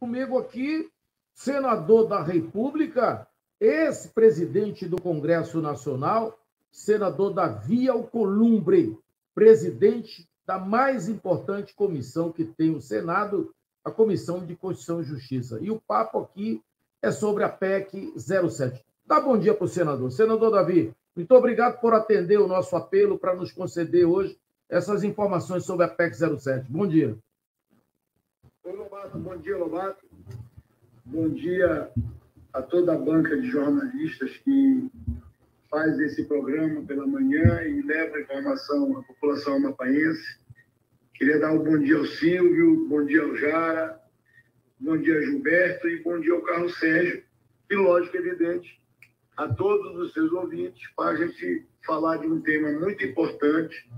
Comigo aqui, senador da República, ex-presidente do Congresso Nacional, senador Davi Alcolumbre, presidente da mais importante comissão que tem o Senado, a Comissão de Constituição e Justiça. E o papo aqui é sobre a PEC 07. Dá bom dia para o senador. Senador Davi, muito obrigado por atender o nosso apelo para nos conceder hoje essas informações sobre a PEC 07. Bom dia. Oi, Lobato. Bom dia, Lobato. Bom dia a toda a banca de jornalistas que faz esse programa pela manhã e leva informação à população amapaense. Queria dar um bom dia ao Silvio, bom dia ao Jara, bom dia ao Gilberto e bom dia ao Carlos Sérgio. E, lógico, evidente, a todos os seus ouvintes, para a gente falar de um tema muito importante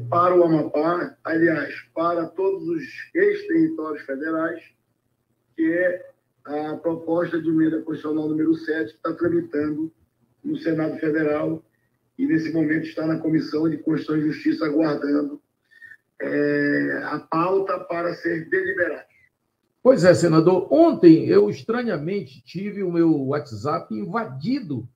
para o Amapá, aliás, para todos os ex-territórios federais, que é a proposta de emenda constitucional número 7, que está tramitando no Senado Federal e, nesse momento, está na Comissão de Constituição e Justiça aguardando a pauta para ser deliberada. Pois é, senador. Ontem eu, estranhamente, tive o meu WhatsApp invadido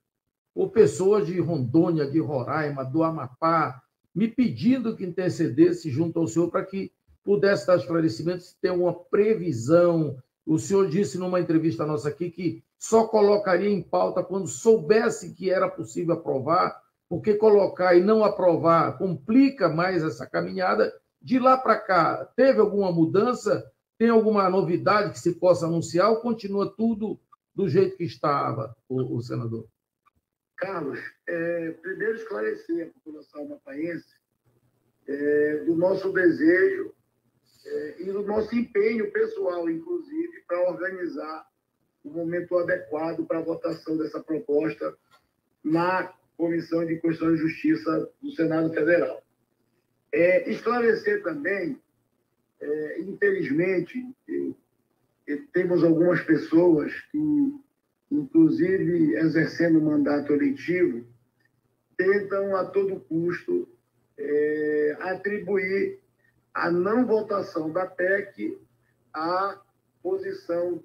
por pessoas de Rondônia, de Roraima, do Amapá, me pedindo que intercedesse junto ao senhor para que pudesse dar esclarecimentos, se tem uma previsão. O senhor disse numa entrevista nossa aqui que só colocaria em pauta quando soubesse que era possível aprovar, porque colocar e não aprovar complica mais essa caminhada. De lá para cá, teve alguma mudança? Tem alguma novidade que se possa anunciar ou continua tudo do jeito que estava, o senador? Carlos, primeiro esclarecer a população amapaense do nosso desejo e do nosso empenho pessoal, inclusive, para organizar o momento adequado para a votação dessa proposta na Comissão de Constituição e Justiça do Senado Federal. Esclarecer também, infelizmente, temos algumas pessoas que, inclusive exercendo o mandato eletivo, tentam a todo custo atribuir a não votação da PEC à posição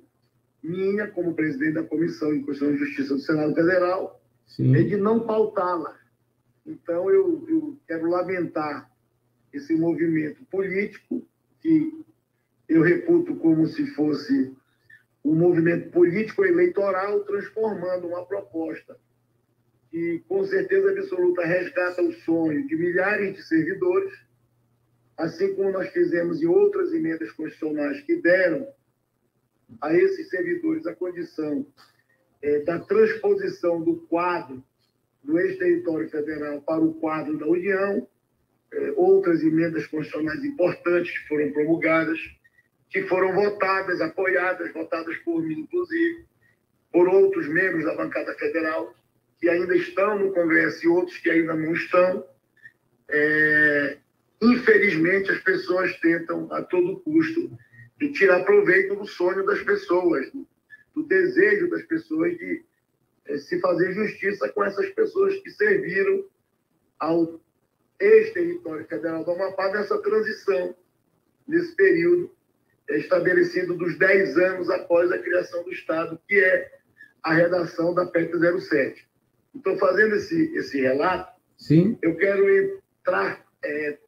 minha, como presidente da Comissão de Constituição e Justiça do Senado Federal, de não pautá-la. Então, eu quero lamentar esse movimento político, que eu reputo como se fosse um movimento político-eleitoral, transformando uma proposta que, com certeza absoluta, resgata o sonho de milhares de servidores, assim como nós fizemos em outras emendas constitucionais que deram a esses servidores a condição da transposição do quadro do ex-território federal para o quadro da União, outras emendas constitucionais importantes que foram promulgadas, que foram votadas, apoiadas, votadas por mim, inclusive, por outros membros da bancada federal, que ainda estão no Congresso e outros que ainda não estão. Infelizmente, as pessoas tentam, a todo custo, de tirar proveito do sonho das pessoas, do desejo das pessoas de se fazer justiça com essas pessoas que serviram ao ex-território federal do Amapá nessa transição, nesse período estabelecido dos 10 anos após a criação do Estado, que é a redação da PEC 07. Então, fazendo esse relato, sim, eu quero entrar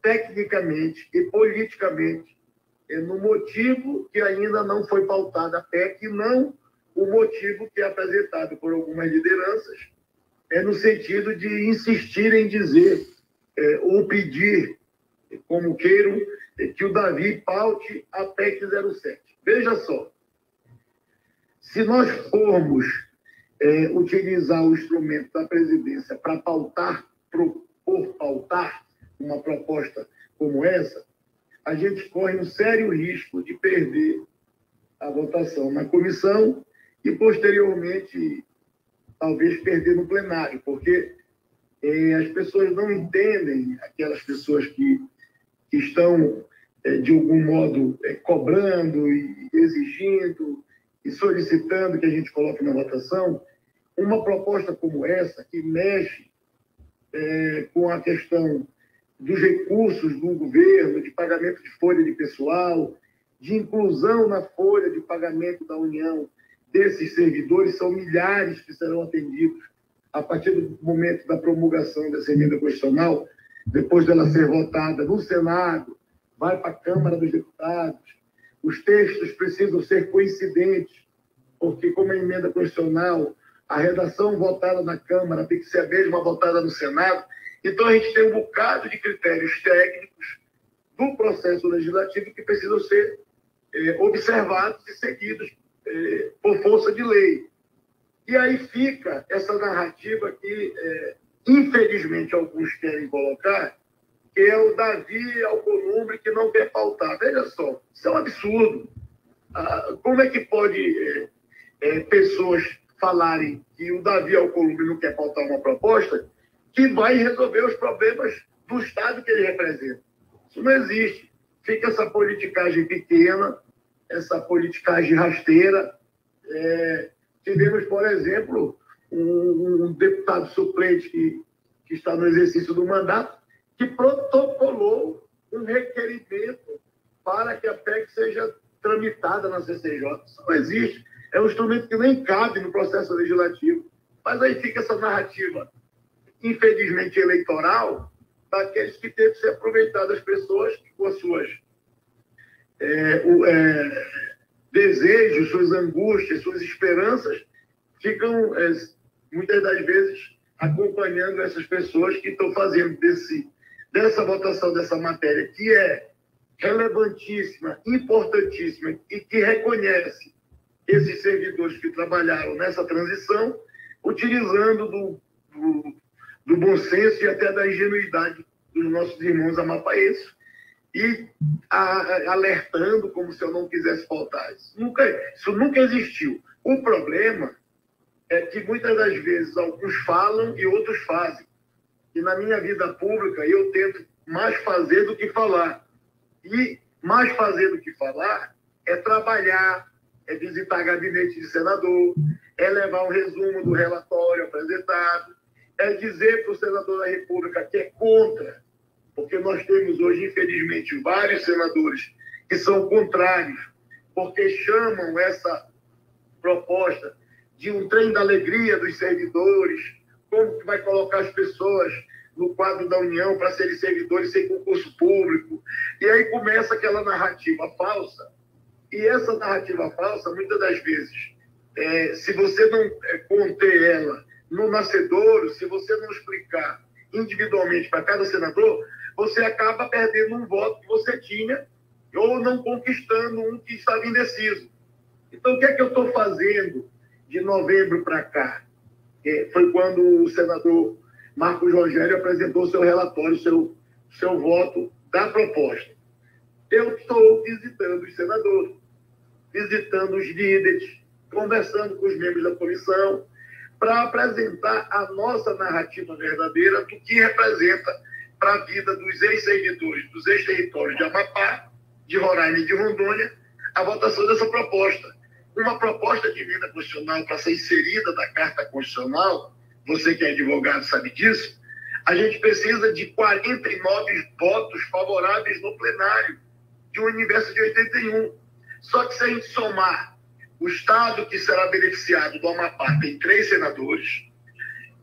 tecnicamente e politicamente no motivo que ainda não foi pautada a PEC, e não o motivo que é apresentado por algumas lideranças, no sentido de insistir em dizer ou pedir, como queiram, que o Davi paute a PEC 07. Veja só, se nós formos utilizar o instrumento da presidência para pautar uma proposta como essa, a gente corre um sério risco de perder a votação na comissão e, posteriormente, talvez perder no plenário, porque as pessoas não entendem, aquelas pessoas que estão, de algum modo, cobrando e exigindo e solicitando que a gente coloque na votação uma proposta como essa, que mexe com a questão dos recursos do governo, de pagamento de folha de pessoal, de inclusão na folha de pagamento da União desses servidores, são milhares que serão atendidos a partir do momento da promulgação dessa emenda constitucional, depois dela ser votada no Senado, vai para a Câmara dos Deputados. Os textos precisam ser coincidentes, porque, como é emenda constitucional, a redação votada na Câmara tem que ser a mesma votada no Senado. Então, a gente tem um bocado de critérios técnicos do processo legislativo que precisam ser observados e seguidos por força de lei. E aí fica essa narrativa que, infelizmente, alguns querem colocar, que é o Davi Alcolumbre que não quer pautar. Veja só, isso é um absurdo. Como é que pode pessoas falarem que o Davi Alcolumbre não quer pautar uma proposta que vai resolver os problemas do Estado que ele representa? Isso não existe. Fica essa politicagem pequena, essa politicagem rasteira. Tivemos, por exemplo, um deputado suplente que está no exercício do mandato, que protocolou um requerimento para que a PEC seja tramitada na CCJ. Isso não existe. É um instrumento que nem cabe no processo legislativo. Mas aí fica essa narrativa, infelizmente eleitoral, daqueles que têm que ser aproveitados as pessoas com as suas desejos, suas angústias, suas esperanças, ficam, muitas das vezes, acompanhando essas pessoas que estão fazendo dessa votação dessa matéria, que é relevantíssima, importantíssima, e que reconhece esses servidores que trabalharam nessa transição, utilizando do bom senso e até da ingenuidade dos nossos irmãos amapaenses, e alertando como se eu não quisesse faltar. Isso nunca existiu. O problema é que muitas das vezes alguns falam e outros fazem. E na minha vida pública eu tento mais fazer do que falar. E mais fazer do que falar é trabalhar, é visitar gabinete de senador, é levar um resumo do relatório apresentado, é dizer para o senador da República que é contra, porque nós temos hoje, infelizmente, vários senadores que são contrários, porque chamam essa proposta de um trem da alegria dos servidores, como que vai colocar as pessoas no quadro da União para serem servidores sem concurso público. E aí começa aquela narrativa falsa. E essa narrativa falsa, muitas das vezes, se você não conter ela no nascedouro, se você não explicar individualmente para cada senador, você acaba perdendo um voto que você tinha ou não conquistando um que estava indeciso. Então, o que é que eu estou fazendo de novembro para cá? Foi quando o senador Marcos Rogério apresentou seu relatório, seu voto da proposta. Eu estou visitando os senadores, visitando os líderes, conversando com os membros da comissão, para apresentar a nossa narrativa verdadeira do que representa para a vida dos ex-servidores, dos ex-territórios de Amapá, de Roraima e de Rondônia, a votação dessa proposta. Uma proposta de emenda constitucional para ser inserida na Carta Constitucional, você que é advogado sabe disso, a gente precisa de 49 votos favoráveis no plenário, de um universo de 81. Só que se a gente somar o estado que será beneficiado do Amapá tem 3 senadores,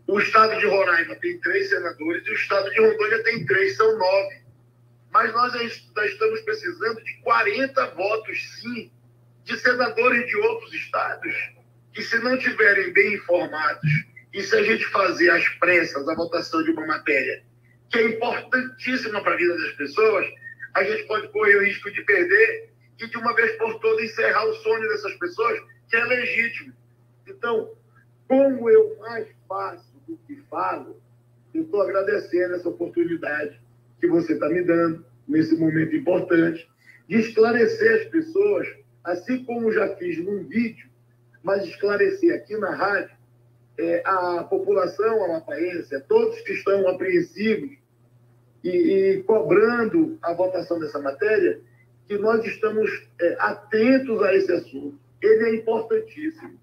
o estado de Roraima tem 3 senadores e o estado de Rondônia tem 3, são 9. Mas nós estamos precisando de 40 votos, sim, de senadores de outros estados, que se não tiverem bem informados, e se a gente fazer às pressas a votação de uma matéria que é importantíssima para a vida das pessoas, a gente pode correr o risco de perder e de uma vez por todas encerrar o sonho dessas pessoas, que é legítimo. Então, como eu mais faço do que falo, eu estou agradecendo essa oportunidade que você está me dando, nesse momento importante, de esclarecer as pessoas, assim como já fiz num vídeo, mas esclarecer aqui na rádio, a população amapaense, todos que estão apreensivos e cobrando a votação dessa matéria, que nós estamos atentos a esse assunto. Ele é importantíssimo.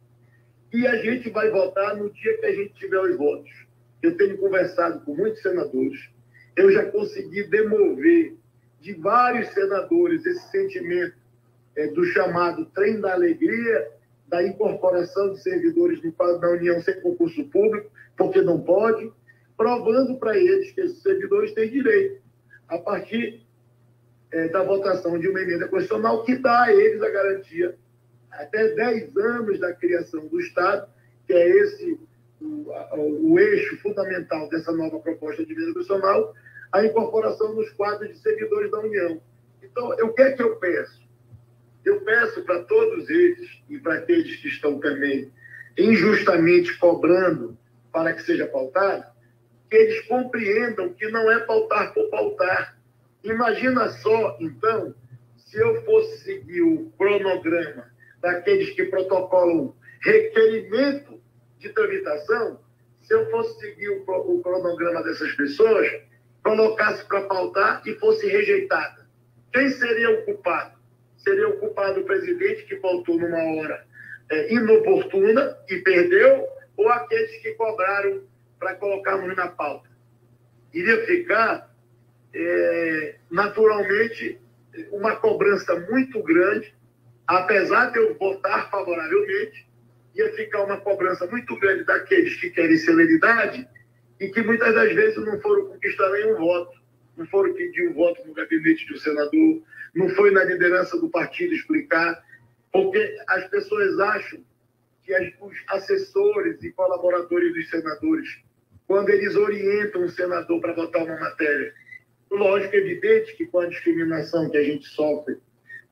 E a gente vai votar no dia que a gente tiver os votos. Eu tenho conversado com muitos senadores, eu já consegui demover de vários senadores esse sentimento do chamado Trem da Alegria, da incorporação de servidores no quadro da União sem concurso público, porque não pode, provando para eles que esses servidores têm direito, a partir da votação de uma emenda constitucional que dá a eles a garantia até 10 anos da criação do Estado, que é esse o eixo fundamental dessa nova proposta de emenda constitucional, a incorporação nos quadros de servidores da União. Então, o que é que eu peço? Eu peço para todos eles, e para aqueles que estão também injustamente cobrando para que seja pautado, que eles compreendam que não é pautar por pautar. Imagina só, então, se eu fosse seguir o cronograma daqueles que protocolam requerimento de tramitação, se eu fosse seguir o cronograma dessas pessoas, colocasse para pautar e fosse rejeitada. Quem seria o culpado? Seria o culpado o presidente que pautou numa hora inoportuna e perdeu, ou aqueles que cobraram para colocarmos na pauta? Iria ficar, naturalmente, uma cobrança muito grande, apesar de eu votar favoravelmente, ia ficar uma cobrança muito grande daqueles que querem celeridade e que muitas das vezes não foram conquistar nenhum voto, não foram pedir um voto no gabinete de um senador, não foi na liderança do partido explicar, porque as pessoas acham que os assessores e colaboradores dos senadores, quando eles orientam um senador para votar uma matéria, lógico, evidente que com a discriminação que a gente sofre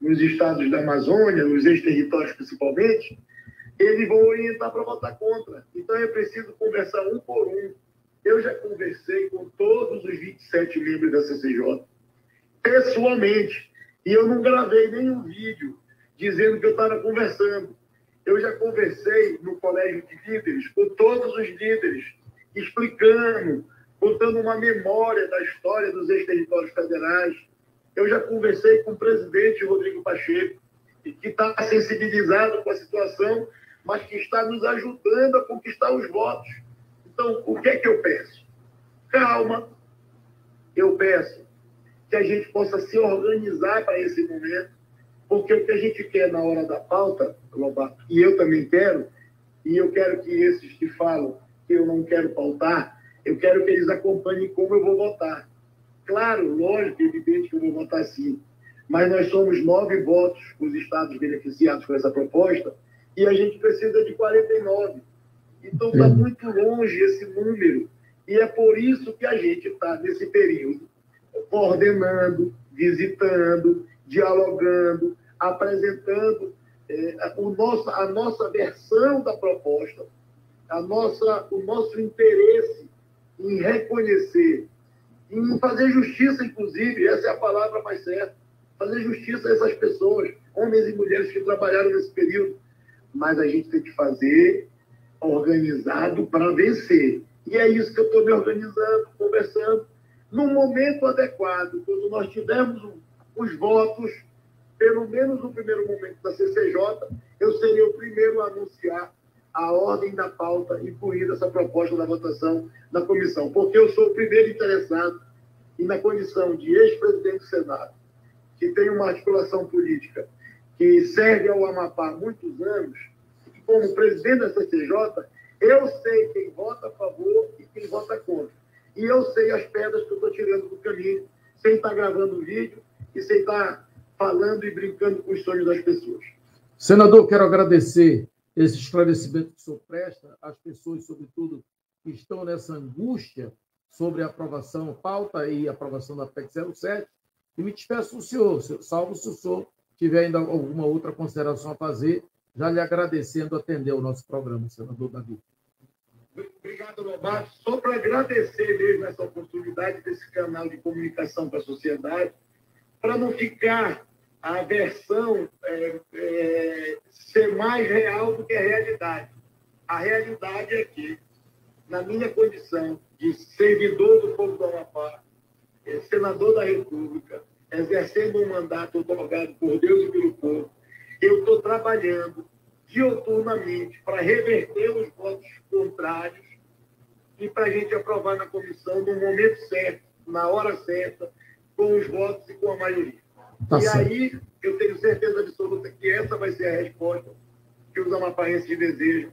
nos estados da Amazônia, nos ex-territórios principalmente, eles vão orientar para votar contra. Então é preciso conversar um por um. Eu já conversei com todos os 27 membros da CCJ, pessoalmente, e eu não gravei nenhum vídeo dizendo que eu estava conversando. Eu já conversei no colégio de líderes com todos os líderes, explicando, contando uma memória da história dos ex-territórios federais. Eu já conversei com o presidente Rodrigo Pacheco, que está sensibilizado com a situação, mas que está nos ajudando a conquistar os votos. Então, o que é que eu peço? Calma. Eu peço que a gente possa se organizar para esse momento, porque o que a gente quer na hora da pauta, Lobato, e eu também quero, e eu quero que esses que falam que eu não quero pautar, eu quero que eles acompanhem como eu vou votar. Claro, lógico, evidente que eu vou votar sim, mas nós somos 9 votos, os estados beneficiados com essa proposta, e a gente precisa de 49. Então está muito longe esse número, e é por isso que a gente está nesse período coordenando, visitando, dialogando, apresentando a nossa versão da proposta, o nosso interesse em reconhecer, em fazer justiça, inclusive, essa é a palavra mais certa, fazer justiça a essas pessoas, homens e mulheres que trabalharam nesse período. Mas a gente tem que fazer organizado para vencer. E é isso que eu estou me organizando, conversando, num momento adequado, quando nós tivermos os votos, pelo menos no primeiro momento da CCJ, eu serei o primeiro a anunciar a ordem da pauta, incluída essa proposta da votação na comissão, porque eu sou o primeiro interessado e na condição de ex-presidente do Senado, que tem uma articulação política que serve ao Amapá há muitos anos, e como presidente da CCJ, eu sei quem vota a favor e quem vota contra. E eu sei as pedras que eu estou tirando do caminho, sem estar gravando vídeo e sem estar falando e brincando com os sonhos das pessoas. Senador, quero agradecer esse esclarecimento que o senhor presta às pessoas, sobretudo, que estão nessa angústia sobre a aprovação, pauta e aprovação da PEC 07, e me despeço do senhor, salvo se o senhor tiver ainda alguma outra consideração a fazer, já lhe agradecendo atender o nosso programa, senador Davi. Obrigado, Lobato. Só para agradecer mesmo essa oportunidade desse canal de comunicação para a sociedade, para não ficar a versão ser mais real do que a realidade. A realidade é que, na minha condição de servidor do povo do Amapá, senador da República, exercendo um mandato otorgado por Deus e pelo povo, eu estou trabalhando diuturnamente para reverter os votos contrários e para a gente aprovar na comissão no momento certo, na hora certa, com os votos e com a maioria. Aí, eu tenho certeza absoluta que essa vai ser a resposta que os amapaenses desejam,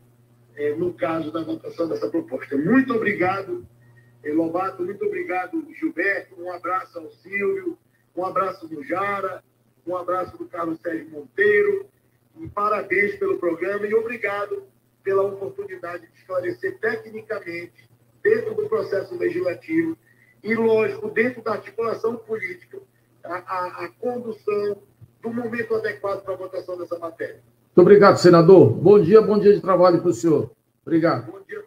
no caso da votação dessa proposta. Muito obrigado, Lobato, muito obrigado, Gilberto, um abraço ao Silvio, um abraço do Jara, um abraço do Carlos Sérgio Monteiro, e parabéns pelo programa e obrigado pela oportunidade de esclarecer tecnicamente, dentro do processo legislativo e, lógico, dentro da articulação política, a condução do momento adequado para a votação dessa matéria. Muito obrigado, senador. Bom dia de trabalho para o senhor. Obrigado. Bom dia.